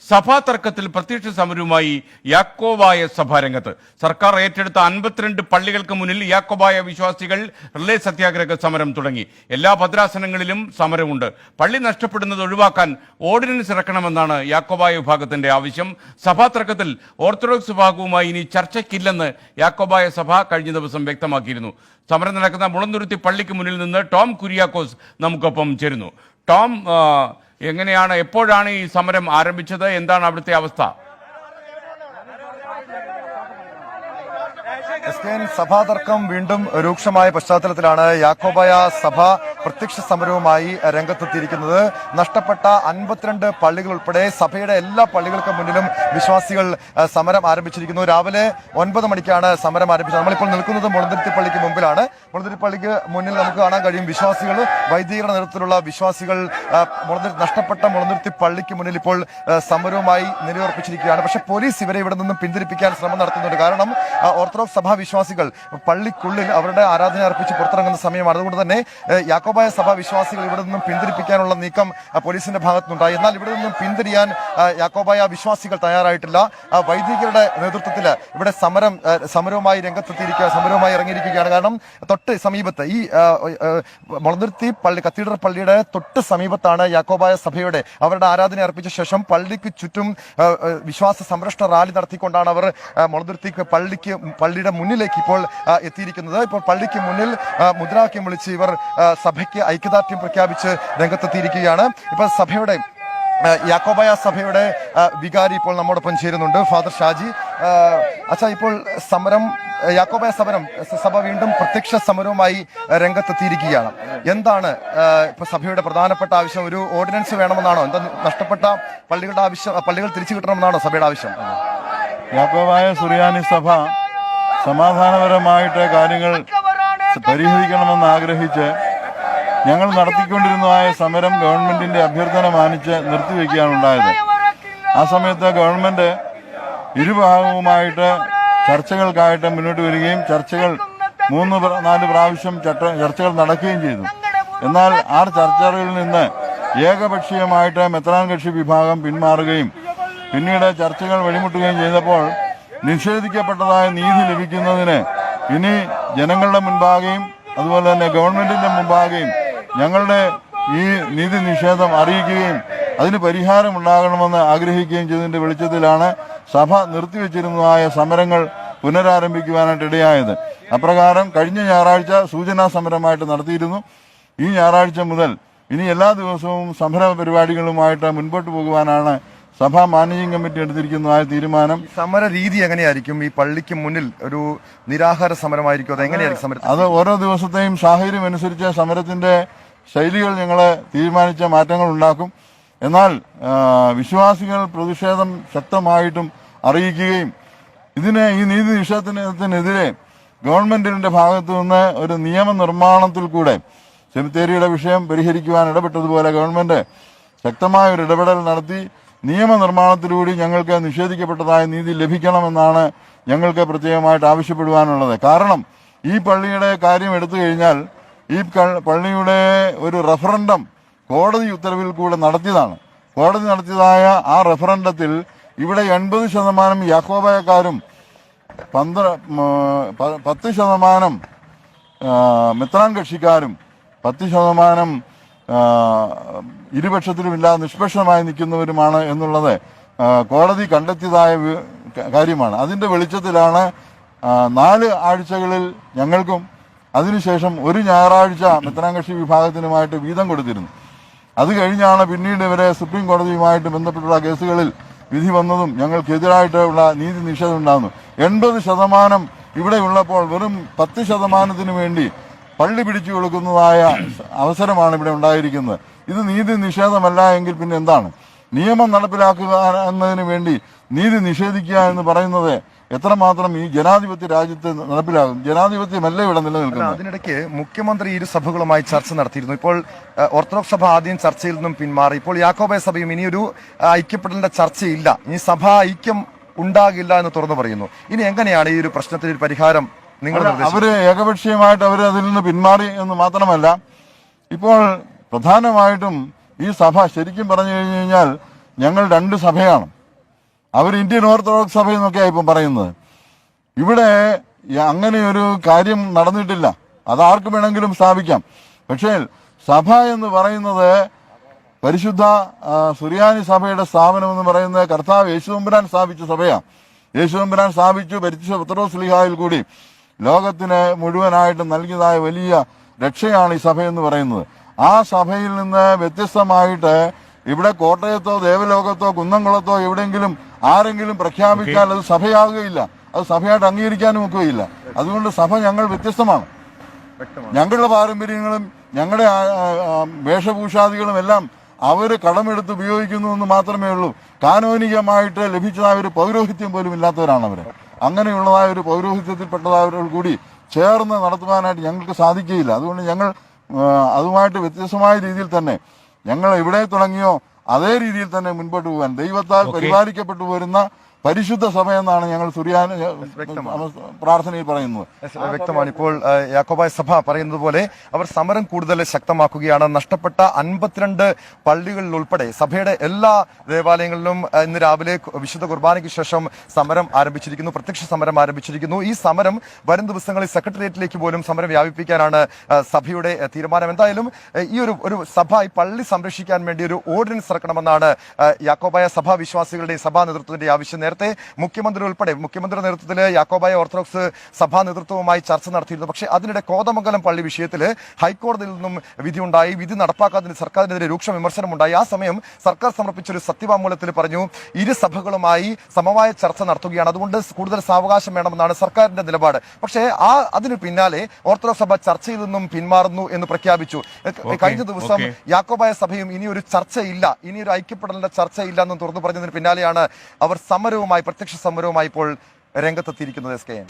സഭാ തർക്കത്തിൽ പ്രത്യക്ഷ സമരവുമായി യാക്കോബായ സഭ രംഗത്ത്. സർക്കാർ ഏറ്റെടുത്ത 52 പള്ളികൾക്ക് മുന്നിൽ യാക്കോബായ വിശ്വാസികൾ റിലേ സത്യാഗ്രഹ സമരം തുടങ്ങി. എല്ലാ ഭദ്രാസനങ്ങളിലും സമരമുണ്ട്. പള്ളി നഷ്ടപ്പെടുന്നത് ഒഴിവാക്കാൻ ഓർഡിനൻസ് ഇറക്കണമെന്നാണ് യാക്കോബായ വിഭാഗത്തിന്റെ ആവശ്യം. സഭാ തർക്കത്തിൽ ഓർത്തഡോക്സ് വിഭാഗവുമായി ഇനി ചർച്ചയ്ക്കില്ലെന്ന് യാക്കോബായ സഭ കഴിഞ്ഞ ദിവസം വ്യക്തമാക്കിയിരുന്നു. സമരം നടക്കുന്ന മുളന്തുരുത്തി പള്ളിക്ക് മുന്നിൽ നിന്ന് ടോം കുര്യാക്കോസ് നമുക്കൊപ്പം ചേരുന്നു. ടോം, എപ്പോഴാണ് ഈ സമരം ആരംഭിച്ചത്? എന്താണ് അവിടുത്തെ അവസ്ഥ? സഭാതർക്കം വീണ്ടും രൂക്ഷമായ പശ്ചാത്തലത്തിലാണ് യാക്കോബായ സഭ പ്രത്യക്ഷ സമരവുമായി രംഗത്തെത്തിയിരിക്കുന്നത്. നഷ്ടപ്പെട്ട 52 പള്ളികൾ ഉൾപ്പെടെ സഭയുടെ എല്ലാ പള്ളികൾക്ക് മുന്നിലും വിശ്വാസികൾ സമരം ആരംഭിച്ചിരിക്കുന്നു. രാവിലെ 9 മണിക്കാണ് സമരം ആരംഭിച്ചത്. നമ്മളിപ്പോൾ നിൽക്കുന്നത് മുളന്തുരുത്തി പള്ളിക്ക് മുമ്പിലാണ്. മുളന്തുരുത്തി പള്ളിക്ക് മുന്നിൽ നമുക്ക് കാണാൻ കഴിയും വിശ്വാസികൾ, വൈദികരുടെ നേതൃത്വത്തിലുള്ള വിശ്വാസികൾ നഷ്ടപ്പെട്ട മുളന്തുരുത്തി പള്ളിക്ക് മുന്നിൽ ഇപ്പോൾ സമരവുമായി നിലയുറപ്പിച്ചിരിക്കുകയാണ്. പക്ഷേ പോലീസ് ഇവരെ ഇവിടെ നിന്നും പിന്തിരിപ്പിക്കാൻ ശ്രമം നടത്തുന്നുണ്ട്. കാരണം ഓർത്തഡോക്സ് സഭാ വിശ്വാസികൾ പള്ളിക്കുള്ളിൽ അവരുടെ ആരാധന അർപ്പിച്ച് പുറത്തിറങ്ങുന്ന സമയമാണ്. അതുകൊണ്ട് തന്നെ യാക്കോബായ സഭാ വിശ്വാസികൾ ഇവിടെ നിന്നും പിന്തിരിപ്പിക്കാനുള്ള നീക്കം പോലീസിന്റെ ഭാഗത്തുനിന്നുണ്ടായി. എന്നാൽ ഇവിടെ നിന്നും പിന്തിരിയാൻ യാക്കോബായ വിശ്വാസികൾ തയ്യാറായിട്ടില്ല. വൈദികരുടെ നേതൃത്വത്തിൽ ഇവിടെ സമരവുമായി ഇറങ്ങിയിരിക്കുകയാണ്. കാരണം തൊട്ട് സമീപത്ത് ഈ മുളന്തുരുത്തി പള്ളി കത്തീഡ്രൽ പള്ളിയുടെ തൊട്ട് സമീപത്താണ് യാക്കോബായ സഭയുടെ അവരുടെ ആരാധന അർപ്പിച്ച ശേഷം പള്ളിക്ക് ചുറ്റും വിശ്വാസ സംരക്ഷണ റാലി നടത്തിക്കൊണ്ടാണ് അവർ മുളന്തുരുത്തി പള്ളിയുടെ മുന്നിലേക്ക് ഇപ്പോൾ എത്തിയിരിക്കുന്നത്. ഇപ്പോൾ പള്ളിക്ക് മുന്നിൽ മുദ്രാവാക്യം വിളിച്ച് ഇവർ സഭയ്ക്ക് ഐക്യദാർഢ്യം പ്രഖ്യാപിച്ച് രംഗത്തെത്തിയിരിക്കുകയാണ്. ഇപ്പോൾ യാക്കോബായ സഭയുടെ വികാരി ഇപ്പോൾ നമ്മോടൊപ്പം ചേരുന്നുണ്ട്, ഫാദർ ഷാജി. ഇപ്പോൾ യാക്കോബായ സഭ വീണ്ടും പ്രത്യക്ഷ സമരവുമായി രംഗത്തെത്തിയിരിക്കുകയാണ്. എന്താണ് ഇപ്പൊ സഭയുടെ പ്രധാനപ്പെട്ട ആവശ്യം? ഒരു ഓർഡിനൻസ് വേണമെന്നാണോ? എന്താ നഷ്ടപ്പെട്ട പള്ളികളുടെ ആവശ്യം? പള്ളികൾ തിരിച്ചു കിട്ടണമെന്നാണോ സഭയുടെ ആവശ്യം? യാക്കോബായ സുറിയാനി സഭ സമാധാനപരമായിട്ട് കാര്യങ്ങൾ പരിഹരിക്കണമെന്ന് ആഗ്രഹിച്ച് ഞങ്ങൾ നടത്തിക്കൊണ്ടിരുന്നതായ സമരം ഗവൺമെന്റിന്റെ അഭ്യർത്ഥന മാനിച്ച് നിർത്തിവെക്കുകയാണ് ഉണ്ടായത്. ആ സമയത്ത് ഗവൺമെന്റ് ഇരുഭാഗവുമായിട്ട് ചർച്ചകൾക്കായിട്ട് മുന്നോട്ട് വരികയും ചർച്ചകൾ 3-4 പ്രാവശ്യം ചർച്ചകൾ നടക്കുകയും ചെയ്തു. എന്നാൽ ആ ചർച്ചകളിൽ നിന്ന് ഏകപക്ഷീയമായിട്ട് മെത്രാൻ കക്ഷി വിഭാഗം പിന്മാറുകയും പിന്നീട് ചർച്ചകൾ വഴിമുട്ടുകയും ചെയ്തപ്പോൾ നിഷേധിക്കപ്പെട്ടതായ നീതി ലഭിക്കുന്നതിന് ഇനി ജനങ്ങളുടെ മുൻപാകെയും അതുപോലെ തന്നെ ഗവൺമെന്റിന്റെ മുൻപാകെയും ഞങ്ങളുടെ ഈ നീതി നിഷേധം അറിയിക്കുകയും അതിന് പരിഹാരമുണ്ടാകണമെന്ന് ആഗ്രഹിക്കുകയും ചെയ്തതിന്റെ വെളിച്ചത്തിലാണ് സഭ നിർത്തിവെച്ചിരുന്നതായ സമരങ്ങൾ പുനരാരംഭിക്കുവാനായിട്ട് ഇടയായത്. അപ്രകാരം കഴിഞ്ഞ ഞായറാഴ്ച സൂചനാ സമരമായിട്ട് നടത്തിയിരുന്നു. ഈ ഞായറാഴ്ച മുതൽ ഇനി എല്ലാ ദിവസവും സമര പരിപാടികളുമായിട്ട് മുൻപോട്ട് പോകുവാനാണ് സഭാ മാനേജിംഗ് കമ്മിറ്റി എടുത്തിരിക്കുന്നതായ തീരുമാനം. സമര രീതി എങ്ങനെയായിരിക്കും? ഈ പള്ളിക്ക് മുന്നിൽ ഒരു നിരാഹാര സമരമായിരിക്കും? അത് എങ്ങനെയായിരിക്കും സമരം? അത് ഓരോ ദിവസത്തെയും സാഹചര്യം അനുസരിച്ച് സമരത്തിന്റെ ശൈലികൾ ഞങ്ങൾ തീരുമാനിച്ച മാറ്റങ്ങൾ ഉണ്ടാക്കും. എന്നാൽ വിശ്വാസികൾ പ്രതിഷേധം ശക്തമായിട്ടും അറിയിക്കുകയും ഈ നീതി നിഷേധത്തിനെതിരെ ഗവൺമെന്റിന്റെ ഭാഗത്തു നിന്ന് ഒരു നിയമനിർമ്മാണത്തിൽ കൂടെ സെമിത്തേരിയുടെ വിഷയം പരിഹരിക്കുവാൻ ഇടപെട്ടതുപോലെ ഗവൺമെന്റ് ശക്തമായ ഒരു ഇടപെടൽ നടത്തി നിയമനിർമ്മാണത്തിലൂടെ ഞങ്ങൾക്ക് നിഷേധിക്കപ്പെട്ടതായ നീതി ലഭിക്കണമെന്നാണ് ഞങ്ങൾക്ക് പ്രത്യേകമായിട്ട് ആവശ്യപ്പെടുവാനുള്ളത്. കാരണം ഈ പള്ളിയുടെ കാര്യം എടുത്തു കഴിഞ്ഞാൽ ഈ പള്ളിയുടെ ഒരു റഫറൻഡം കോടതി ഉത്തരവിൽ കൂടെ നടത്തിയതാണ്. കോടതി നടത്തിയതായ ആ റഫറൻഡത്തിൽ ഇവിടെ 80% യാക്കോബായക്കാരും 10% മെത്രാൻ കക്ഷിക്കാരും 10% ഇരുപക്ഷത്തിലുമില്ലാതെ നിഷ്പക്ഷമായി നിൽക്കുന്നവരുമാണ് എന്നുള്ളത് കോടതി കണ്ടെത്തിയതായ കാര്യമാണ്. അതിന്റെ വെളിച്ചത്തിലാണ് 4 ആഴ്ചകളിൽ ഞങ്ങൾക്കും അതിനുശേഷം ഒരു ഞായറാഴ്ച മെത്രാൻ കക്ഷി വിഭാഗത്തിനുമായിട്ട് വീതം കൊടുത്തിരുന്നു. അത് കഴിഞ്ഞാണ് പിന്നീട് ഇവരെ സുപ്രീം കോടതിയുമായിട്ട് ബന്ധപ്പെട്ടുള്ള കേസുകളിൽ വിധി വന്നതും ഞങ്ങൾക്കെതിരായിട്ടുള്ള നീതി നിഷേധം ഉണ്ടാകുന്നു. 80% ഇവിടെ ഉള്ളപ്പോൾ വെറും 10% വേണ്ടി പള്ളി പിടിച്ചു കൊടുക്കുന്നതായ അവസരമാണ് ഇവിടെ ഉണ്ടായിരിക്കുന്നത്. ഇത് നീതി നിഷേധമല്ല എങ്കിൽ പിന്നെ എന്താണ്? നിയമം നടപ്പിലാക്കുക എന്നതിന് വേണ്ടി നീതി നിഷേധിക്കുക എന്ന് പറയുന്നത് എത്രമാത്രം ഈ ജനാധിപത്യ രാജ്യത്ത് നടപ്പിലാകും? ജനാധിപത്യമല്ല ഇവിടെ നിലനിൽക്കുന്നത്. അതിനിടയ്ക്ക് മുഖ്യമന്ത്രി ഇരു സഭകളുമായി ചർച്ച നടത്തിയിരുന്നു. ഇപ്പോൾ ഓർത്തഡോക്സ് സഭ ആദ്യം ചർച്ചയിൽ നിന്നും പിന്മാറി. ഇപ്പോൾ യാക്കോബായ സഭയും ഇനിയൊരു ഐക്യപ്പെടലിന്റെ ചർച്ചയില്ല, ഇനി സഭാ ഐക്യം ഉണ്ടാകില്ല എന്ന് തുറന്നു പറയുന്നു. ഇനി എങ്ങനെയാണ് ഈ ഒരു പ്രശ്നത്തിന് ഒരു പരിഹാരം? അവര് ഏകപക്ഷീയമായിട്ട് അവർ അതിൽ നിന്ന് പിന്മാറി എന്ന് മാത്രമല്ല, ഇപ്പോൾ പ്രധാനമായിട്ടും ഈ സഭ ശരിക്കും പറഞ്ഞു കഴിഞ്ഞു കഴിഞ്ഞാൽ ഞങ്ങൾ 2 സഭയാണ്. അവർ ഇന്ത്യൻ ഓർത്തഡോക്സ് സഭ എന്നൊക്കെയാണ് ഇപ്പം പറയുന്നത്. ഇവിടെ അങ്ങനെ ഒരു കാര്യം നടന്നിട്ടില്ല. അത് ആർക്ക് വേണമെങ്കിലും സ്ഥാപിക്കാം. പക്ഷേ സഭ എന്ന് പറയുന്നത് പരിശുദ്ധ സുറിയാനി സഭയുടെ സ്ഥാപനം എന്ന് പറയുന്നത് കർത്താവ് യേശുതമ്പുരാൻ സ്ഥാപിച്ച സഭയാണ്. യേശുതമ്പുരാൻ സ്ഥാപിച്ചു പരിശുദ്ധ പത്രോസ് ശ്ലീഹായിൽ കൂടി ലോകത്തിന് മുഴുവനായിട്ട് നൽകിയതായ വലിയ രക്ഷയാണ് ഈ സഭ എന്ന് പറയുന്നത്. ആ സഭയിൽ നിന്ന് വ്യത്യസ്തമായിട്ട് ഇവിടെ കോട്ടയത്തോ ദേവലോകത്തോ കുന്നംകുളത്തോ എവിടെയെങ്കിലും ആരെങ്കിലും പ്രഖ്യാപിച്ചാൽ അത് സഭയാകുകയില്ല, അത് സഭയായിട്ട് അംഗീകരിക്കാനും ഒക്കുകയില്ല. അതുകൊണ്ട് സഭ ഞങ്ങൾ വ്യത്യസ്തമാണ്. ഞങ്ങളുടെ പാരമ്പര്യങ്ങളും ഞങ്ങളുടെ വേഷഭൂഷാദികളും എല്ലാം അവർ കടമെടുത്ത് ഉപയോഗിക്കുന്നു എന്ന് മാത്രമേ ഉള്ളൂ. കാനോനികമായിട്ട് ലഭിച്ചതായ ഒരു പൗരോഹിത്യം പോലും ഇല്ലാത്തവരാണ് അവർ. അങ്ങനെയുള്ളതായ ഒരു പൗരോഹിത്യത്തിൽപ്പെട്ടതായവരോട് കൂടി ചേർന്ന് നടത്തുവാനായിട്ട് ഞങ്ങൾക്ക് സാധിക്കുകയില്ല. അതുകൊണ്ട് ഞങ്ങൾ അതുമായിട്ട് വ്യത്യസ്തമായ രീതിയിൽ തന്നെ ഞങ്ങൾ എവിടെ തുടങ്ങിയോ അതേ രീതിയിൽ തന്നെ മുൻപോട്ട് പോകാൻ ദൈവത്താൽ പരിപാലിക്കപ്പെട്ടു വരുന്ന പരിശുദ്ധ സഭ എന്നാണ് ഞങ്ങൾ സുറിയാനി പ്രാർത്ഥനയിൽ പറയുന്നത്. വ്യക്തമാണ്. ഇപ്പോൾ യാക്കോബായ സഭ പറയുന്നത് പോലെ അവർ സമരം കൂടുതൽ ശക്തമാക്കുകയാണ്. നഷ്ടപ്പെട്ട 52 പള്ളികളിൽ ഉൾപ്പെടെ സഭയുടെ എല്ലാ ദേവാലയങ്ങളിലും ഇന്ന് രാവിലെ വിശുദ്ധ കുർബാനയ്ക്ക് ശേഷം സമരം ആരംഭിച്ചിരിക്കുന്നു, പ്രത്യക്ഷ സമരം ആരംഭിച്ചിരിക്കുന്നു. ഈ സമരം വരും ദിവസങ്ങളിൽ സെക്രട്ടേറിയറ്റിലേക്ക് പോലും സമരം വ്യാപിപ്പിക്കാനാണ് സഭയുടെ തീരുമാനം. എന്തായാലും ഈ ഒരു സഭ ഈ പള്ളി സംരക്ഷിക്കാൻ വേണ്ടി ഒരു ഓർഡിനൻസ് ഇറക്കണമെന്നാണ് യാക്കോബായ സഭാ വിശ്വാസികളുടെയും സഭാ നേതൃത്വത്തിന്റെ ആവശ്യം. നേരത്തെ മുഖ്യമന്ത്രി ഉൾപ്പെടെ മുഖ്യമന്ത്രിയുടെ നേതൃത്വത്തിൽ യാക്കോബായ ഓർത്തഡോക്സ് സഭാ നേതൃത്വവുമായി ചർച്ച നടത്തിയിരുന്നു. പക്ഷേ അതിനിടെ കോതമംഗലം പള്ളി വിഷയത്തിൽ ഹൈക്കോടതിയിൽ നിന്നും വിധിയുണ്ടായി. വിധി നടപ്പാക്കാത്തതിന് സർക്കാരിനെതിരെ രൂക്ഷ വിമർശനമുണ്ടായി. ആ സമയം സർക്കാർ സമർപ്പിച്ചൊരു സത്യവാങ്മൂലത്തിൽ പറഞ്ഞു ഇരു സഭകളുമായി സമവായ ചർച്ച നടത്തുകയാണ്, അതുകൊണ്ട് കൂടുതൽ സാവകാശം വേണമെന്നാണ് സർക്കാരിന്റെ നിലപാട്. പക്ഷേ അതിന് പിന്നാലെ ഓർത്തഡോക്സ് സഭ ചർച്ചയിൽ നിന്നും പിന്മാറുന്നു എന്ന് പ്രഖ്യാപിച്ചു. കഴിഞ്ഞ ദിവസം യാക്കോബായ സഭയും ഇനിയൊരു ചർച്ചയില്ല, ഇനിയൊരു ഐക്യപ്പെടലിന്റെ ചർച്ചയില്ല എന്ന് തുറന്നു പറഞ്ഞതിന് പിന്നാലെയാണ് അവർ പ്രത്യക്ഷ സമരവുമായി ഇപ്പോൾ രംഗത്തെത്തിയിരിക്കുന്നത്. SKN